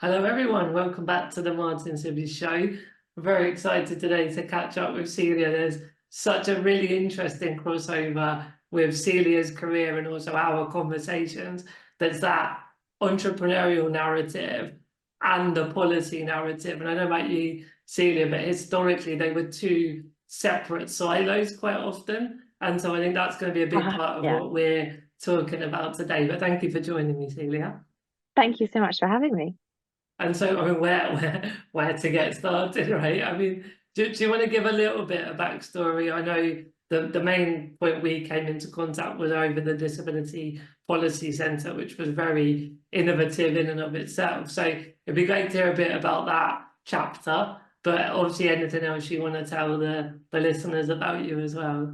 Hello everyone, welcome back to the Martin Sibley Show. I'm very excited today to catch up with Celia. There's such a really interesting crossover with Celia's career and also our conversations. There's that entrepreneurial narrative and the policy narrative. And I know about you, Celia, but historically they were two separate silos quite often. And so I think that's going to be a big part of Yeah. what we're talking about today. But thank you for joining me, Celia. Thank you so much for having me. And so, I mean, where to get started, right? I mean, do you want to give a little bit of backstory? I know the main point we came into contact was over the Disability Policy Centre, which was very innovative in and of itself. So it'd be great to hear a bit about that chapter, but obviously anything else you want to tell the listeners about you as well.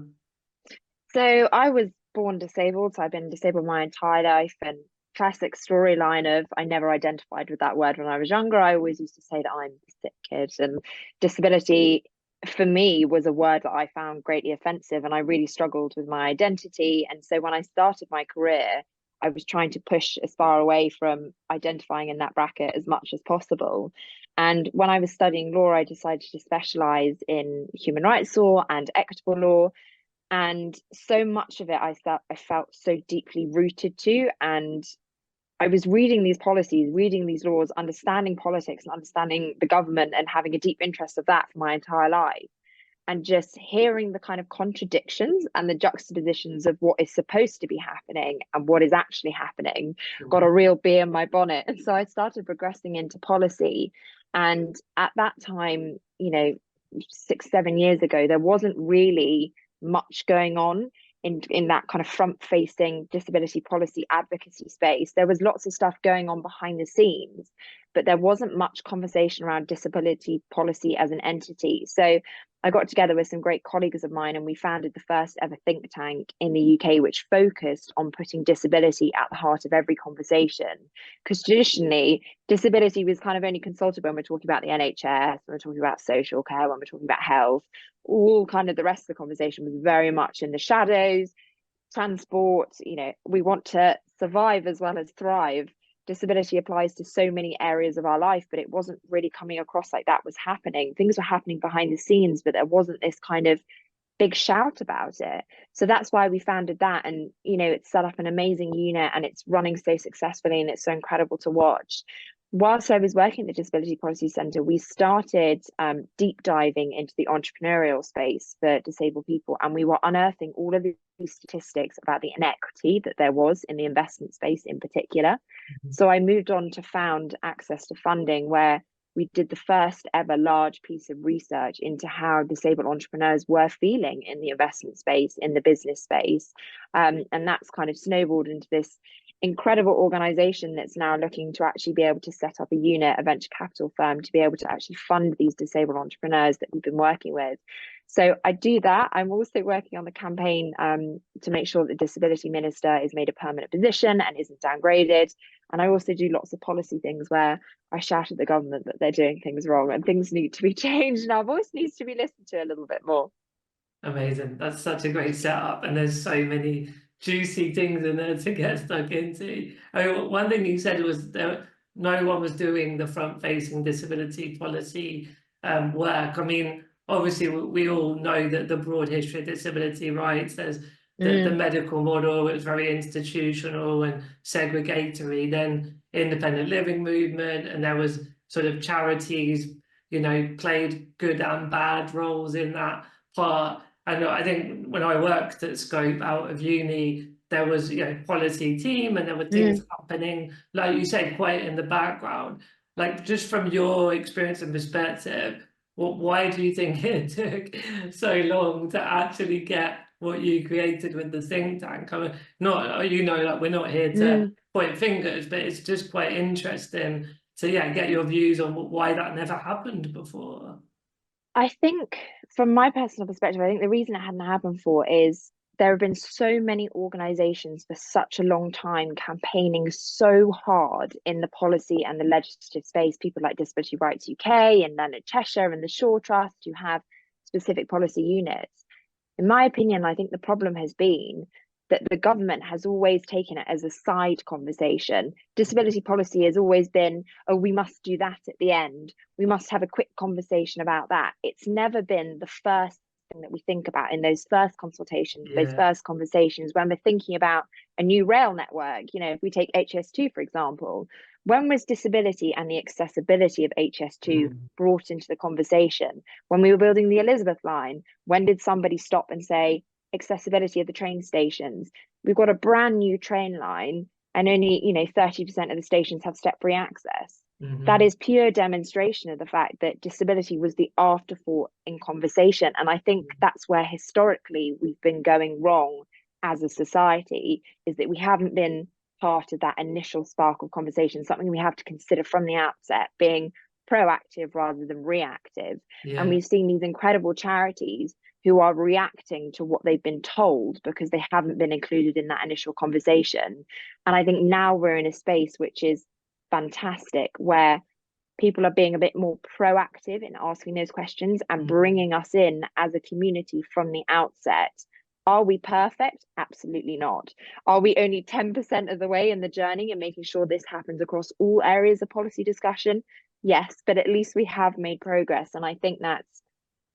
So I was born disabled, so I've been disabled my entire life, and classic storyline of I never identified with that word when I was younger. I always used to say that I'm the sick kid, and disability for me was a word that I found greatly offensive, and I really struggled with my identity. And so when I started my career, I was trying to push as far away from identifying in that bracket as much as possible. And when I was studying law, I decided to specialize in human rights law and equitable law, and so much of it I felt so deeply rooted to. And I was reading these policies, reading these laws, understanding politics and understanding the government, and having a deep interest of that for my entire life, and just hearing the kind of contradictions and the juxtapositions of what is supposed to be happening and what is actually happening got a real bee in my bonnet. And so I started progressing into policy. And at that time, 6 7 years ago, there wasn't really much going on in that kind of front facing disability policy advocacy space. There was lots of stuff going on behind the scenes, but there wasn't much conversation around disability policy as an entity. So I got together with some great colleagues of mine, and we founded the first ever think tank in the UK, which focused on putting disability at the heart of every conversation. Because traditionally, disability was kind of only consulted when we're talking about the NHS, when we're talking about social care, when we're talking about health. All kind of the rest of the conversation was very much in the shadows. Transport, we want to survive as well as thrive. Disability applies to so many areas of our life, but it wasn't really coming across like that was happening. Things were happening behind the scenes, but there wasn't this kind of big shout about it. So that's why we founded that. And, it's set up an amazing unit, and it's running so successfully, and it's so incredible to watch. Whilst I was working at the Disability Policy Centre, we started deep diving into the entrepreneurial space for disabled people, and we were unearthing all of these statistics about the inequity that there was in the investment space in particular. So I moved on to found Access to Funding, where we did the first ever large piece of research into how disabled entrepreneurs were feeling in the investment space, in the business space. And that's kind of snowballed into this incredible organization that's now looking to actually be able to set up a unit, a venture capital firm, to be able to actually fund these disabled entrepreneurs that we've been working with. So I do that. I'm also working on the campaign to make sure that the disability minister is made a permanent position and isn't downgraded. And I also do lots of policy things where I shout at the government that they're doing things wrong and things need to be changed, and our voice needs to be listened to a little bit more. Amazing. That's such a great setup, and there's so many juicy things in there to get stuck into. I mean, one thing you said was that no one was doing the front-facing disability policy work. I mean, obviously, we all know that the broad history of disability rights, there's the Mm, medical model, it was very institutional and segregatory, then independent living movement, and there was sort of charities, played good and bad roles in that part. And I think when I worked at Scope out of uni, there was, policy team, and there were things mm. happening, like you said, quite in the background. Like, just from your experience and perspective, why do you think it took so long to actually get what you created with the think tank? I mean, not, like, we're not here to Mm. point fingers, but it's just quite interesting to, get your views on why that never happened before. I think, from my personal perspective, I think the reason it hadn't happened for is there have been so many organizations for such a long time campaigning so hard in the policy and the legislative space. People like Disability Rights UK and Leonard Cheshire and the Shaw Trust, who have specific policy units. In my opinion, I think the problem has been that the government has always taken it as a side conversation. Disability policy has always been, oh, we must do that at the end. We must have a quick conversation about that. It's never been the first thing that we think about in those first consultations, those first conversations when we're thinking about a new rail network. You know, if we take HS2, for example, when was disability and the accessibility of HS2 brought into the conversation? When we were building the Elizabeth line, when did somebody stop and say, accessibility of the train stations? We've got a brand new train line and only 30% of the stations have step-free access. That is pure demonstration of the fact that disability was the afterthought in conversation. And I think that's where historically we've been going wrong as a society, is that we haven't been part of that initial spark of conversation, something we have to consider from the outset, being proactive rather than reactive. And we've seen these incredible charities who are reacting to what they've been told because they haven't been included in that initial conversation. And I think now we're in a space which is fantastic, where people are being a bit more proactive in asking those questions and bringing us in as a community from the outset. Are we perfect? Absolutely not. Are we only 10% of the way in the journey and making sure this happens across all areas of policy discussion? Yes, but at least we have made progress. And I think that's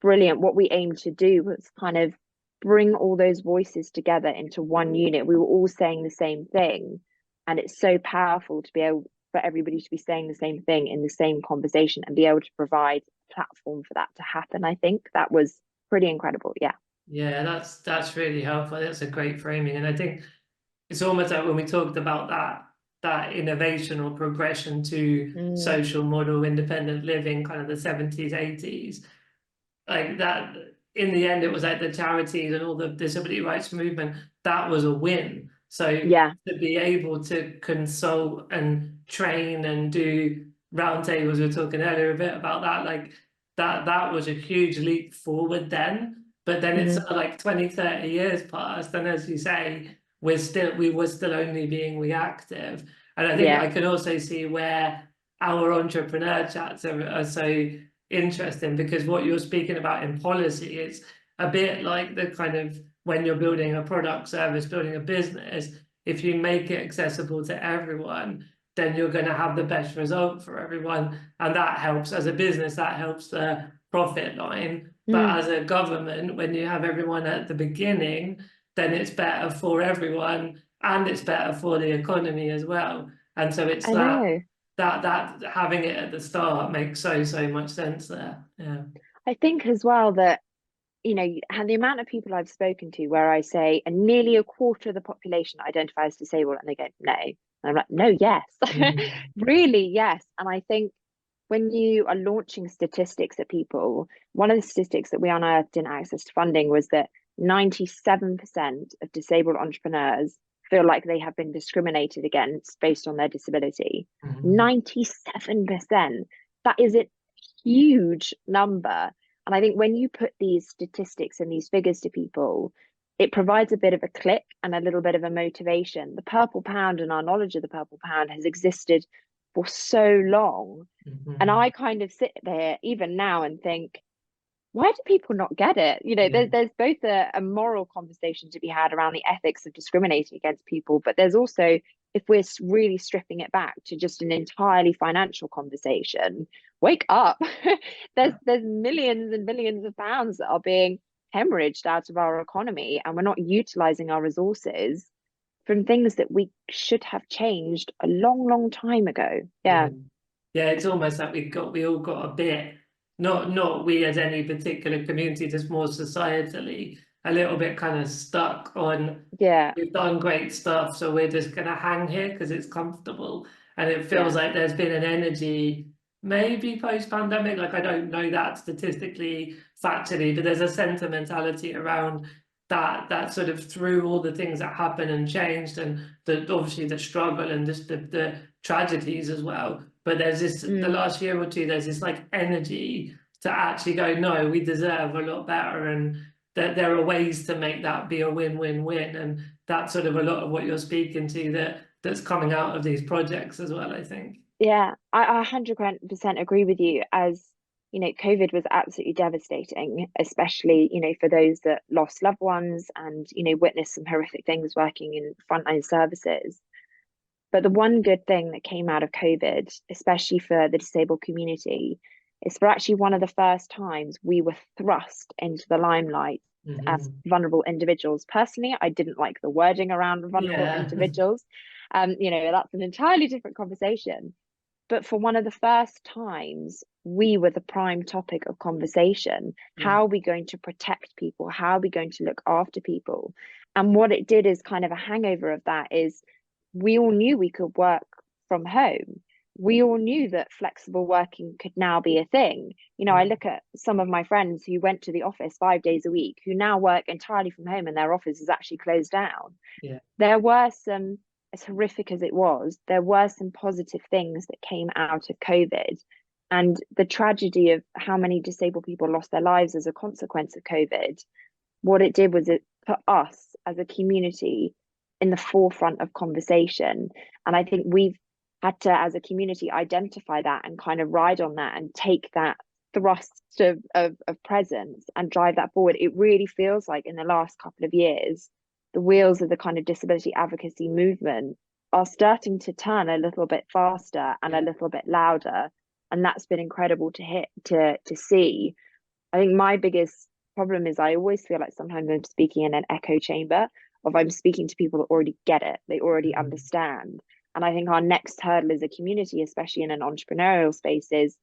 brilliant. What we aimed to do was kind of bring all those voices together into one unit. We were all saying the same thing. And it's so powerful to be able for everybody to be saying the same thing in the same conversation and be able to provide a platform for that to happen. I think that was pretty incredible. Yeah, that's really helpful. That's a great framing. And I think it's almost like when we talked about that innovation or progression to social model independent living, kind of the 70s, 80s, like that, in the end, it was like the charities and all the disability rights movement, that was a win. So to be able to consult and train and do roundtables, we were talking earlier a bit about that, like that was a huge leap forward then. But then it's like 20, 30 years past, and as you say, we were still only being reactive. And I think I can also see where our entrepreneur chats are so interesting, because what you're speaking about in policy, it's a bit like the kind of, when you're building a product, service, building a business, if you make it accessible to everyone, then you're going to have the best result for everyone. And that helps as a business, that helps the profit line. But as a government, when you have everyone at the beginning, then it's better for everyone and it's better for the economy as well. And so it's that having it at the start makes so much sense there. I think as well that, and the amount of people I've spoken to where I say, and nearly a quarter of the population identify as disabled, and they go, no. And I'm like, no, yes, really, yes. And I think when you are launching statistics at people, one of the statistics that we unearthed in Access to Funding was that 97% of disabled entrepreneurs feel like they have been discriminated against based on their disability. 97%. That is a huge number. And I think when you put these statistics and these figures to people, it provides a bit of a click and a little bit of a motivation. The Purple Pound and our knowledge of the Purple Pound has existed for so long. And I kind of sit there even now and think, why do people not get it? There's both a moral conversation to be had around the ethics of discriminating against people, but there's also, if we're really stripping it back to just an entirely financial conversation, wake up. there's millions and billions of pounds that are being hemorrhaged out of our economy, and we're not utilizing our resources from things that we should have changed a long time ago. Yeah, it's almost like we all got a bit, not we as any particular community, just more societally, a little bit kind of stuck on, we've done great stuff, so we're just going to hang here because it's comfortable. And it feels like there's been an energy, maybe post-pandemic, like I don't know that statistically, factually, but there's a sentimentality around that sort of, through all the things that happened and changed, and obviously the struggle and just the tragedies as well. But there's this, the last year or two, there's this like energy to actually go, no, we deserve a lot better, and that there are ways to make that be a win-win-win. And that's sort of a lot of what you're speaking to, that's coming out of these projects as well, I think. Yeah, I 100% agree with you. As COVID was absolutely devastating, especially, for those that lost loved ones and, witnessed some horrific things working in frontline services. But the one good thing that came out of COVID, especially for the disabled community, is for actually one of the first times we were thrust into the limelight as vulnerable individuals. Personally, I didn't like the wording around vulnerable individuals. That's an entirely different conversation. But for one of the first times, we were the prime topic of conversation. How are we going to protect people? How are we going to look after people? And what it did is kind of a hangover of that is we all knew we could work from home. We all knew that flexible working could now be a thing. I look at some of my friends who went to the office 5 days a week, who now work entirely from home and their office is actually closed down. There were some, as horrific as it was, there were some positive things that came out of COVID. And the tragedy of how many disabled people lost their lives as a consequence of COVID, what it did was it put us as a community in the forefront of conversation. And I think we've had to, as a community, identify that and kind of ride on that and take that thrust of presence and drive that forward. It really feels like in the last couple of years, the wheels of the kind of disability advocacy movement are starting to turn a little bit faster and a little bit louder. And that's been incredible to see. I think my biggest problem is I always feel like sometimes I'm speaking in an echo chamber of I'm speaking to people that already get it, they already understand. And I think our next hurdle as a community, especially in an entrepreneurial space, is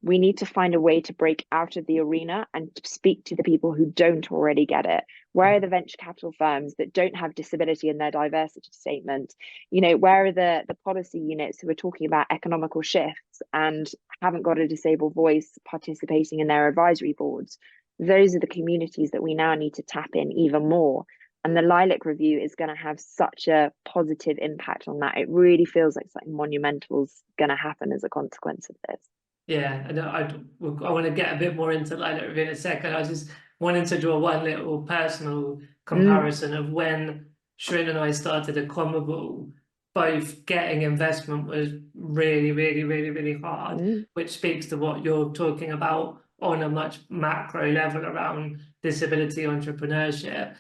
we need to find a way to break out of the arena and speak to the people who don't already get it. Where are the venture capital firms that don't have disability in their diversity statement? Where are the policy units who are talking about economical shifts and haven't got a disabled voice participating in their advisory boards? Those are the communities that we now need to tap in even more. And the Lilac Review is going to have such a positive impact on that. It really feels like something monumental is going to happen as a consequence of this. Yeah, and I want to get a bit more into Lilac Review in a second. I just wanted to draw one little personal comparison of when Shrin and I started Ecommable. Both getting investment was really, really, really, really hard, which speaks to what you're talking about on a much macro level around disability entrepreneurship,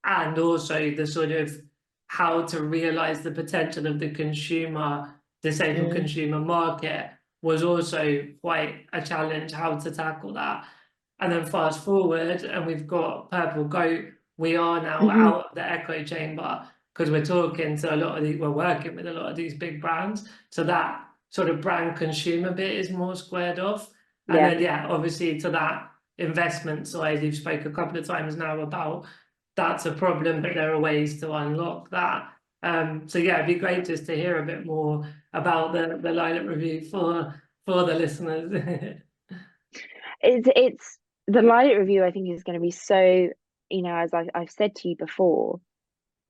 and also the sort of how to realize the potential of the disabled consumer market was also quite a challenge, how to tackle that. And then fast forward and we've got Purple Goat. We are now out of the echo chamber because we're working with a lot of these big brands. So that sort of brand consumer bit is more squared off. And then, obviously to that investment side, you've spoke a couple of times now about that's a problem, but there are ways to unlock that. So it'd be great just to hear a bit more about the Lilac Review for the listeners. It's the Lilac Review, I think, is going to be so, as I've said to you before,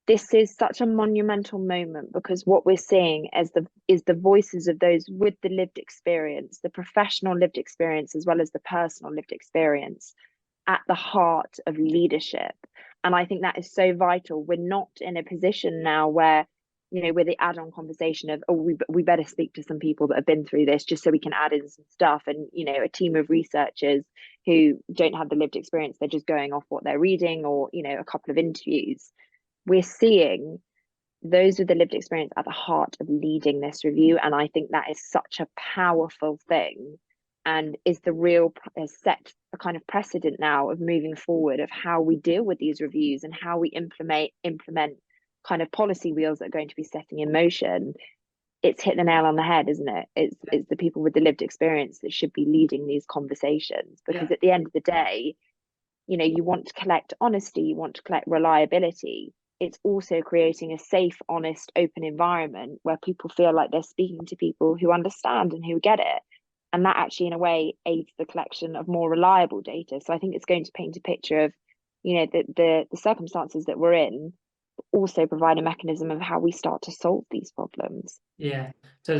this is such a monumental moment because what we're seeing is the voices of those with the lived experience, the professional lived experience, as well as the personal lived experience at the heart of leadership. And I think that is so vital. We're not in a position now where, with the add-on conversation of, we better speak to some people that have been through this just so we can add in some stuff. And, a team of researchers who don't have the lived experience, they're just going off what they're reading or, a couple of interviews. We're seeing those with the lived experience at the heart of leading this review. And I think that is such a powerful thing and is set a kind of precedent now of moving forward of how we deal with these reviews and how we implement kind of policy wheels that are going to be setting in motion. It's hit the nail on the head, isn't it? It's the people with the lived experience that should be leading these conversations, because at the end of the day, you want to collect honesty, you want to collect reliability. It's also creating a safe, honest, open environment where people feel like they're speaking to people who understand and who get it. And that actually, in a way, aids the collection of more reliable data. So I think it's going to paint a picture of, the circumstances that we're in, also provide a mechanism of how we start to solve these problems. Yeah. So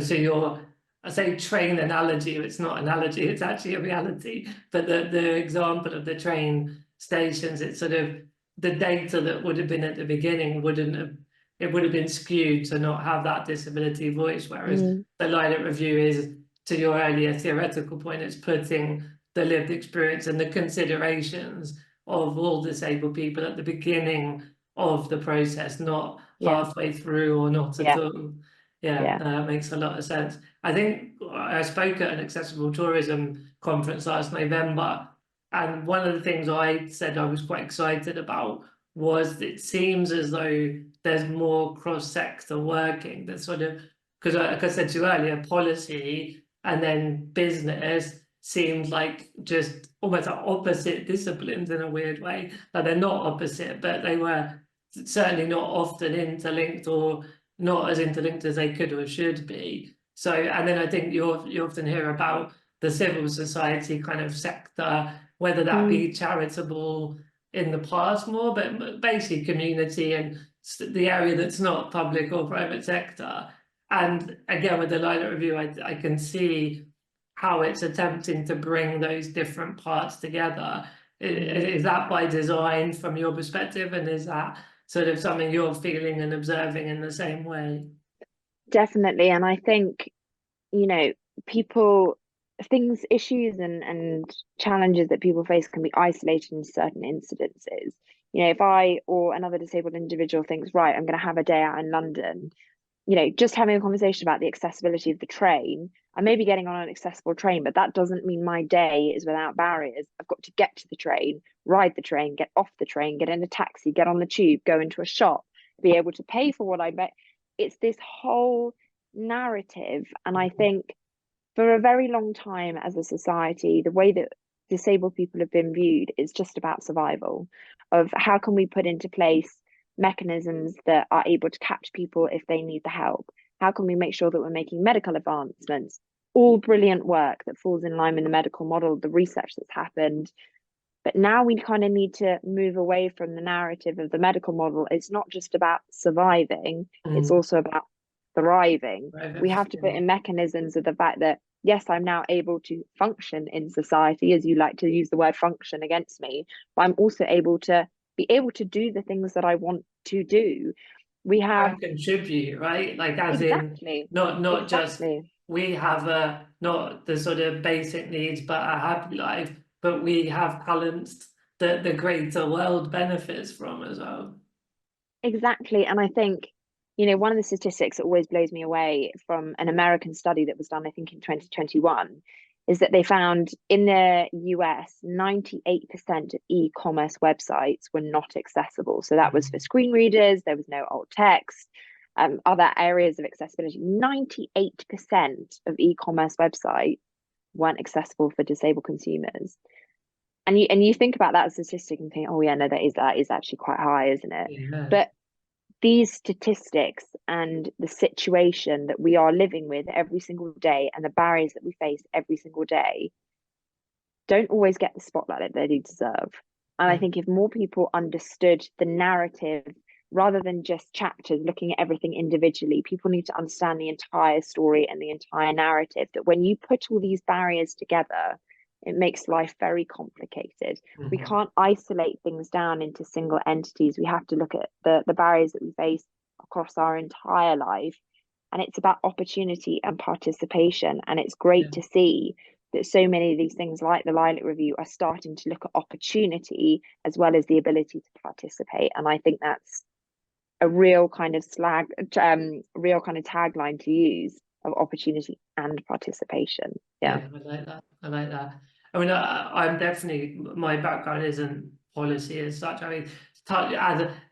I say train analogy, it's not analogy, it's actually a reality. But the example of the train stations, it's sort of the data that would have been at the beginning would have been skewed to not have that disability voice, whereas the Lilac Review is to your earlier theoretical point, it's putting the lived experience and the considerations of all disabled people at the beginning of the process, not halfway through or not at all. Yeah, makes a lot of sense. I think I spoke at an accessible tourism conference last November, and one of the things I said I was quite excited about was it seems as though there's more cross-sector working. That sort of, because like I said to you earlier, policy and then business seemed like just almost like opposite disciplines in a weird way. Like they're not opposite, but they were certainly not often interlinked, or not as interlinked as they could or should be. So, and then I think you often hear about the civil society kind of sector, whether that be charitable in the past more, but basically community and the area that's not public or private sector. And again, with the Lilac Review, I can see how it's attempting to bring those different parts together. Is that by design from your perspective, and is that sort of something you're feeling and observing in the same way? Definitely. And I think, you know, issues and challenges that people face can be isolated in certain incidences. You know, if I or another disabled individual thinks, right, I'm going to have a day out in London, you know, just having a conversation about the accessibility of the train, I may be getting on an accessible train, but that doesn't mean my day is without barriers. I've got to get to the train, ride the train, get off the train, get in a taxi, get on the tube, go into a shop, be able to pay for what I bet. It's this whole narrative. And I think for a very long time as a society, the way that disabled people have been viewed is just about survival, of how can we put into place mechanisms that are able to catch people if they need the help? How can we make sure that we're making medical advancements? All brilliant work that falls in line with the medical model, the research that's happened. But now we kind of need to move away from the narrative of the medical model. It's not just about surviving, it's also about thriving. We have to put in mechanisms of the fact that, yes, I'm now able to function in society, as you like to use the word function against me, but I'm also able to do the things that I want to do. We have contribute, right? Like as exactly in not just we have not the sort of basic needs but a happy life, but we have talents that the greater world benefits from as well. Exactly. And I think, you know, one of the statistics that always blows me away from an American study that was done, I think in 2021, is that they found in the US, 98% of e-commerce websites were not accessible. So that was for screen readers, there was no alt text, other areas of accessibility. 98% of e-commerce websites weren't accessible for disabled consumers. And you think about that statistic and think, oh yeah, no, that is actually quite high, isn't it? Yeah. But these statistics and the situation that we are living with every single day and the barriers that we face every single day don't always get the spotlight that they do deserve. And I think if more people understood the narrative rather than just chapters, looking at everything individually, people need to understand the entire story and the entire narrative, that when you put all these barriers together, it makes life very complicated. We can't isolate things down into single entities. We have to look at the barriers that we face across our entire life. And it's about opportunity and participation. And it's great to see that so many of these things like the Lilac Review are starting to look at opportunity as well as the ability to participate. And I think that's a real kind of tagline to use, of opportunity and participation. Yeah, I like that. I like that. I mean, I'm definitely, my background isn't policy as such. I mean,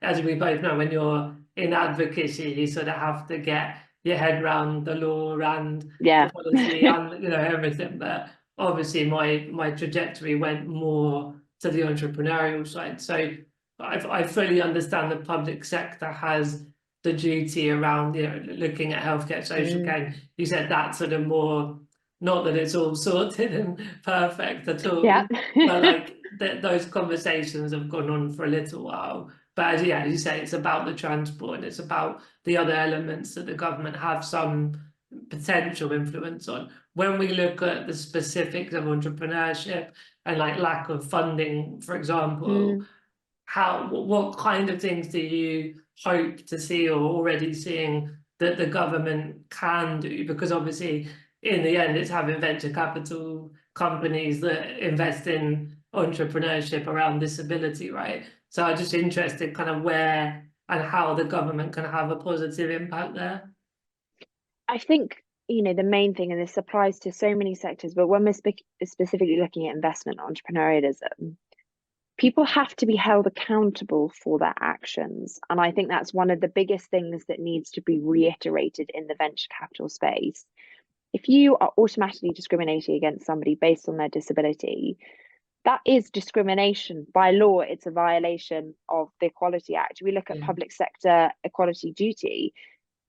as we both know, when you're in advocacy, you sort of have to get your head around the law and the policy and, you know, everything. But obviously my trajectory went more to the entrepreneurial side. So I fully understand the public sector has the duty around, you know, looking at healthcare, social care. You said that sort of more, not that it's all sorted and perfect at all, but like those conversations have gone on for a little while. But as you say, it's about the transport, it's about the other elements that the government have some potential influence on. When we look at the specifics of entrepreneurship and like lack of funding, for example, what kind of things do you hope to see or already seeing that the government can do? Because obviously in the end, it's having venture capital companies that invest in entrepreneurship around disability, right? So I'm just interested kind of where and how the government can have a positive impact there. I think, the main thing, and this applies to so many sectors, but when we're specifically looking at investment entrepreneurialism, people have to be held accountable for their actions. And I think that's one of the biggest things that needs to be reiterated in the venture capital space. If you are automatically discriminating against somebody based on their disability, that is discrimination by law. It's a violation of the Equality Act. We look at public sector equality duty.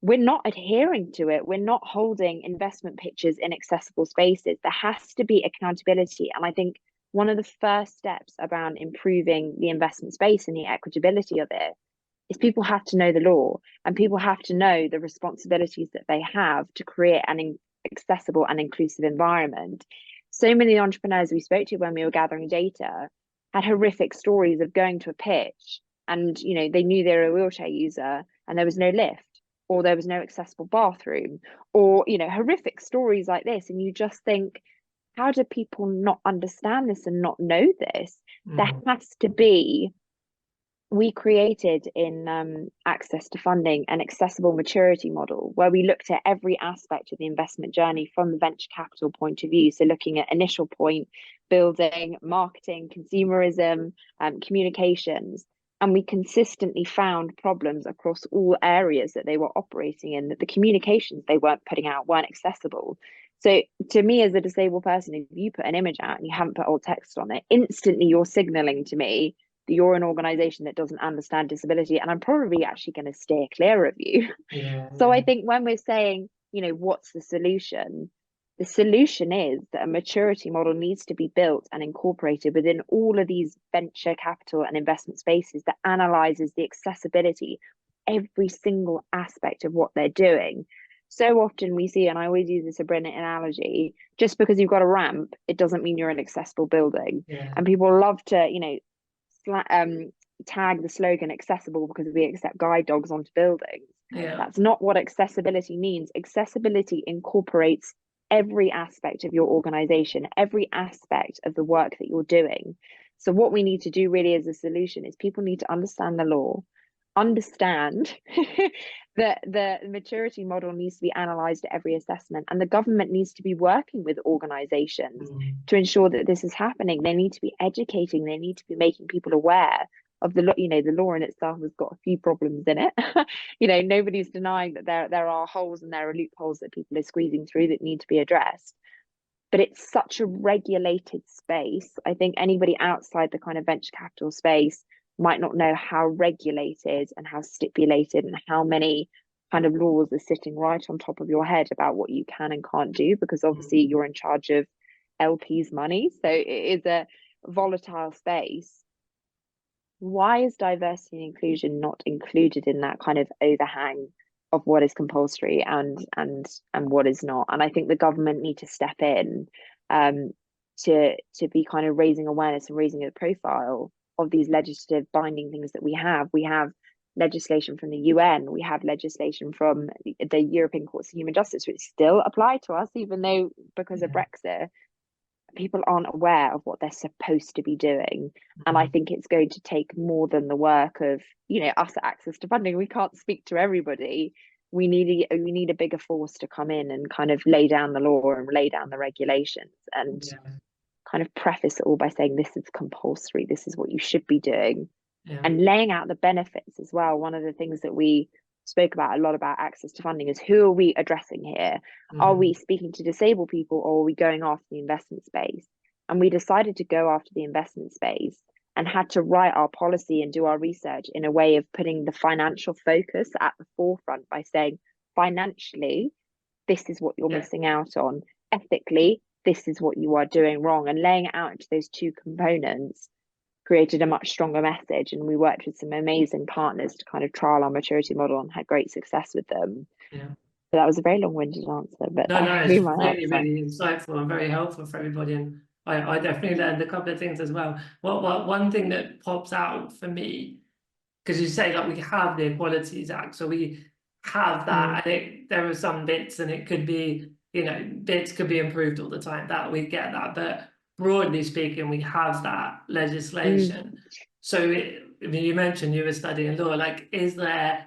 We're not adhering to it. We're not holding investment pitches in accessible spaces. There has to be accountability. And I think one of the first steps around improving the investment space and the equitability of it is people have to know the law, and people have to know the responsibilities that they have to create an accessible and inclusive environment. So many entrepreneurs we spoke to when we were gathering data had horrific stories of going to a pitch and they knew they were a wheelchair user and there was no lift, or there was no accessible bathroom, or horrific stories like this. And you just think, how do people not understand this and not know this? There has to be, we created in access to funding an accessible maturity model where we looked at every aspect of the investment journey from the venture capital point of view. So looking at initial point, building, marketing, consumerism, communications. And we consistently found problems across all areas that they were operating in, that the communications they weren't putting out weren't accessible. So to me, as a disabled person, if you put an image out and you haven't put alt text on it, instantly you're signaling to me that you're an organization that doesn't understand disability, and I'm probably actually going to steer clear of you. So I think when we're saying, what's the solution? The solution is that a maturity model needs to be built and incorporated within all of these venture capital and investment spaces that analyzes the accessibility of every single aspect of what they're doing. So often we see, and I always use this a brilliant analogy, just because you've got a ramp, it doesn't mean you're an accessible building. And people love to, tag the slogan accessible because we accept guide dogs onto buildings. That's not what accessibility means. Accessibility incorporates every aspect of your organization, every aspect of the work that you're doing. So what we need to do really as a solution is people need to understand the law, understand that the maturity model needs to be analysed at every assessment, and the government needs to be working with organisations to ensure that this is happening. They need to be educating, they need to be making people aware of the law. The law in itself has got a few problems in it. Nobody's denying that there are holes and there are loopholes that people are squeezing through that need to be addressed. But it's such a regulated space. I think anybody outside the kind of venture capital space might not know how regulated and how stipulated and how many kind of laws are sitting right on top of your head about what you can and can't do, because obviously you're in charge of LP's money. So it is a volatile space. Why is diversity and inclusion not included in that kind of overhang of what is compulsory and what is not? And I think the government need to step in to be kind of raising awareness and raising the profile of these legislative binding things that we have. We have legislation from the UN, we have legislation from the European Courts of Human Justice, which still apply to us, even though because of Brexit, people aren't aware of what they're supposed to be doing. And I think it's going to take more than the work of us at Access to Funding. We can't speak to everybody. We need a bigger force to come in and kind of lay down the law and lay down the regulations and kind of preface it all by saying this is compulsory, this is what you should be doing, and laying out the benefits as well. One of the things that we spoke about a lot about Access to Funding is, who are we addressing here? Are we speaking to disabled people, or are we going after the investment space? And we decided to go after the investment space and had to write our policy and do our research in a way of putting the financial focus at the forefront by saying, financially, this is what you're missing out on. Ethically, this is what you are doing wrong. And laying it out into those two components created a much stronger message. And we worked with some amazing partners to kind of trial our maturity model and had great success with them. So that was a very long-winded answer, but no, it's really, really insightful and very helpful for everybody. And I definitely learned a couple of things as well. One thing that pops out for me, because you say that we have the Equalities Act, so we have that, and there are some bits, and it could be you know, bits could be improved all the time, that we get that, but broadly speaking, we have that legislation. So I mean, you mentioned you were studying law, like, is there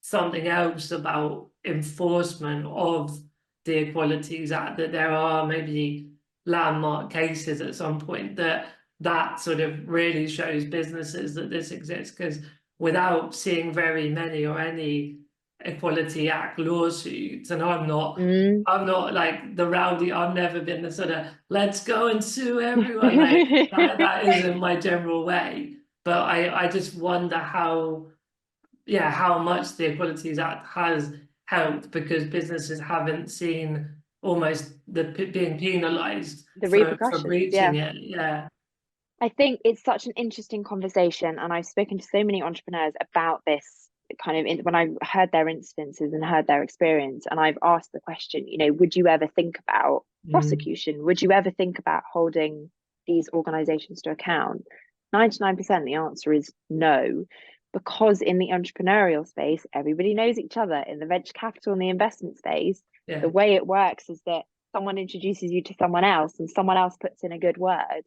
something else about enforcement of the Equalities Act, that there are maybe landmark cases at some point that sort of really shows businesses that this exists? Because without seeing very many or any Equality Act lawsuits, and I'm not like the rowdy, I've never been the sort of let's go and sue everyone, like that isn't my general way. But I just wonder how much the Equalities Act has helped, because businesses haven't seen almost being penalised The for repercussions, breaching it. Yeah. I think it's such an interesting conversation, and I've spoken to so many entrepreneurs about this kind of when I heard their instances and heard their experience, and I've asked the question, you know, would you ever think about prosecution? Would you ever think about holding these organizations to account? 99% the answer is no, because in the entrepreneurial space, everybody knows each other. In the venture capital and the investment space, the way it works is that someone introduces you to someone else and someone else puts in a good word.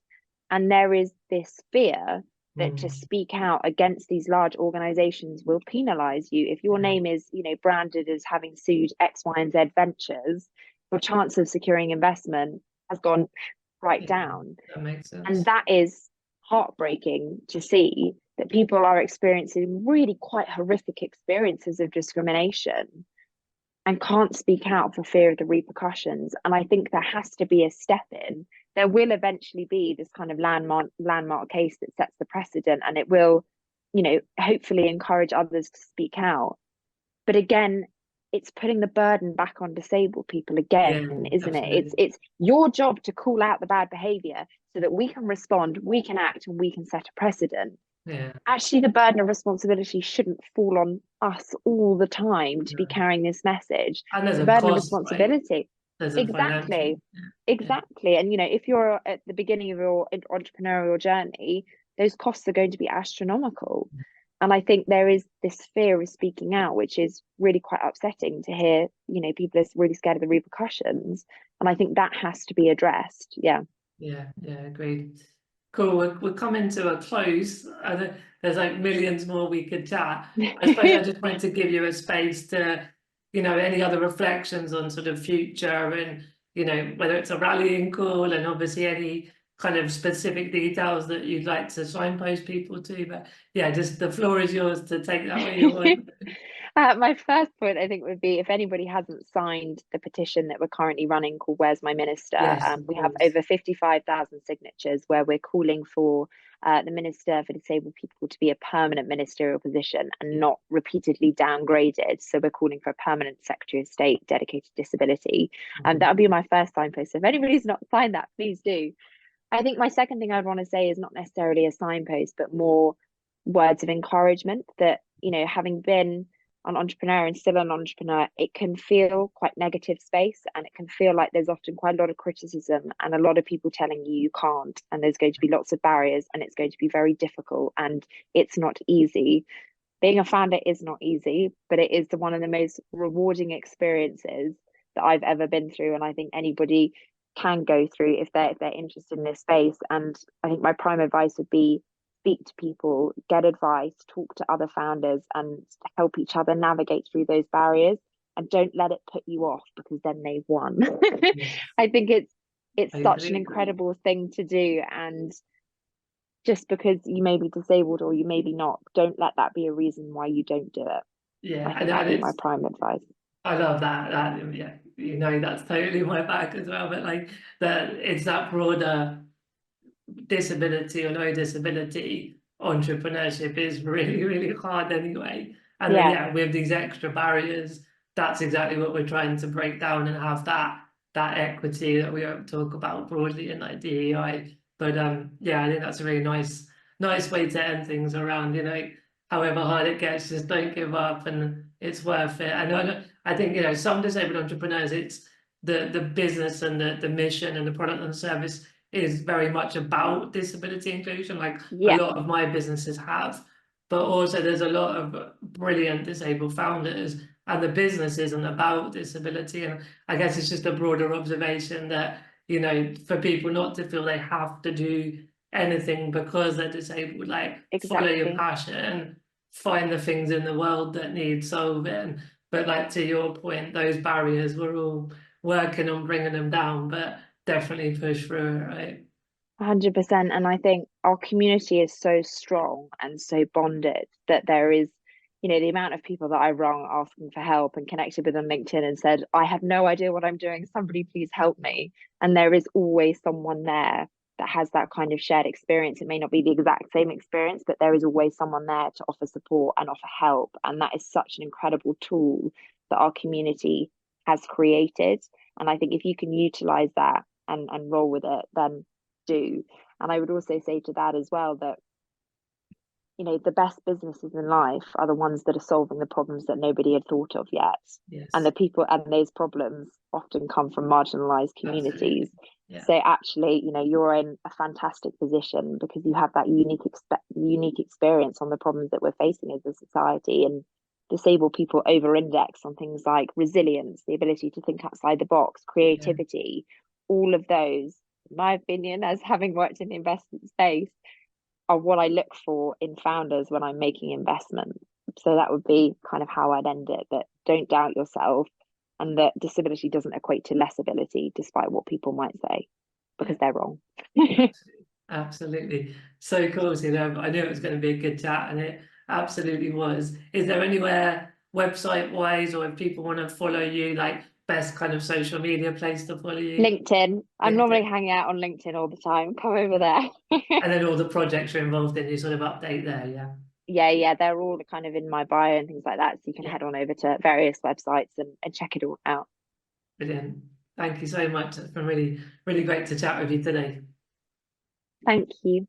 And there is this fear that to speak out against these large organizations will penalize you. If your name is, you know, branded as having sued X, Y, and Z ventures, your chance of securing investment has gone right down. That makes sense. And that is heartbreaking to see, that people are experiencing really quite horrific experiences of discrimination and can't speak out for fear of the repercussions. And I think there has to be a step in. There will eventually be this kind of landmark case that sets the precedent, and it will, you know, hopefully encourage others to speak out. But again, it's putting the burden back on disabled people again, isn't it? It's your job to call out the bad behavior so that we can respond, we can act, and we can set a precedent. Actually, the burden of responsibility shouldn't fall on us all the time to be carrying this message. And there's the a burden cost, of responsibility. Right? Exactly. And, you know, if you're at the beginning of your entrepreneurial journey, those costs are going to be astronomical. And I think there is this fear of speaking out, which is really quite upsetting to hear. You know, people are really scared of the repercussions. And I think that has to be addressed. Yeah, agreed. Cool, we're coming to a close. There's like millions more we could chat. I suppose I just wanted to give you a space to, you know, any other reflections on sort of future, and, you know, whether it's a rallying call, and obviously any kind of specific details that you'd like to signpost people to. But yeah, just the floor is yours to take that where you want. My first point, I think, would be, if anybody hasn't signed the petition that we're currently running called Where's My Minister? We have over 55,000 signatures, where we're calling for the Minister for Disabled People to be a permanent ministerial position and not repeatedly downgraded. So we're calling for a permanent Secretary of State dedicated to disability. And that would be my first signpost. So if anybody's not signed that, please do. I think my second thing I'd want to say is not necessarily a signpost, but more words of encouragement, that, you know, having been an entrepreneur and still an entrepreneur, it can feel quite negative space, and it can feel like there's often quite a lot of criticism and a lot of people telling you can't, and there's going to be lots of barriers, and it's going to be very difficult, and it's not easy. Being a founder is not easy, but it is one of the most rewarding experiences that I've ever been through, and I think anybody can go through if they're interested in this space. And I think my prime advice would be, speak to people, get advice, talk to other founders, and help each other navigate through those barriers, and don't let it put you off because then they've won. I think it's such an incredible thing to do, and just because you may be disabled or you may be not, don't let that be a reason why you don't do it. I think that'd be my prime advice. I love that. Yeah, you know, that's totally my bag as well. But like it's that broader disability or no disability entrepreneurship is really, really hard anyway. And then, yeah, with these extra barriers, that's exactly what we're trying to break down, and have that equity that we talk about broadly in like DEI. But yeah, I think that's a really nice way to end things around, you know, however hard it gets, just don't give up, and it's worth it. And I think, you know, some disabled entrepreneurs, it's the business and the mission and the product and service is very much about disability inclusion, like a lot of my businesses have. But also there's a lot of brilliant disabled founders and the business isn't about disability. And I guess it's just a broader observation that, you know, for people not to feel they have to do anything because they're disabled, like follow your Exactly. passion, find the things in the world that need solving. But like to your point, those barriers, we're all working on bringing them down, but definitely push through it, right? 100%. And I think our community is so strong and so bonded that there is, you know, the amount of people that I rung asking for help and connected with on LinkedIn and said, I have no idea what I'm doing. Somebody please help me. And there is always someone there that has that kind of shared experience. It may not be the exact same experience, but there is always someone there to offer support and offer help. And that is such an incredible tool that our community has created. And I think if you can utilize that and roll with it, then do. And I would also say to that as well that, you know, the best businesses in life are the ones that are solving the problems that nobody had thought of yet. And Yes, the people and those problems often come from marginalized communities. absolutely. Yeah, So actually, you know, you're in a fantastic position because you have that unique experience on the problems that we're facing as a society. And disabled people over index on things like resilience, the ability to think outside the box, yeah. creativity, all of those, in my opinion, as having worked in the investment space, are what I look for in founders when I'm making investments. So that would be kind of how I'd end it, that don't doubt yourself and that disability doesn't equate to less ability, despite what people might say, because Yeah. they're wrong. Absolutely. Absolutely. So cool, Celia. I knew it was going to be a good chat, and it absolutely was. Is there anywhere website wise, or if people want to follow you, like best kind of social media place to follow you? LinkedIn. I'm normally LinkedIn. hanging out on LinkedIn all the time. Come over Yeah. there. And then all the projects you're involved in, you sort of update there, yeah. Yeah, they're all kind of in my bio and things like that. So you can Yeah. head on over to various websites and check it all out. Brilliant. Thank you so much. It's been really, really great to chat with you today. Thank you.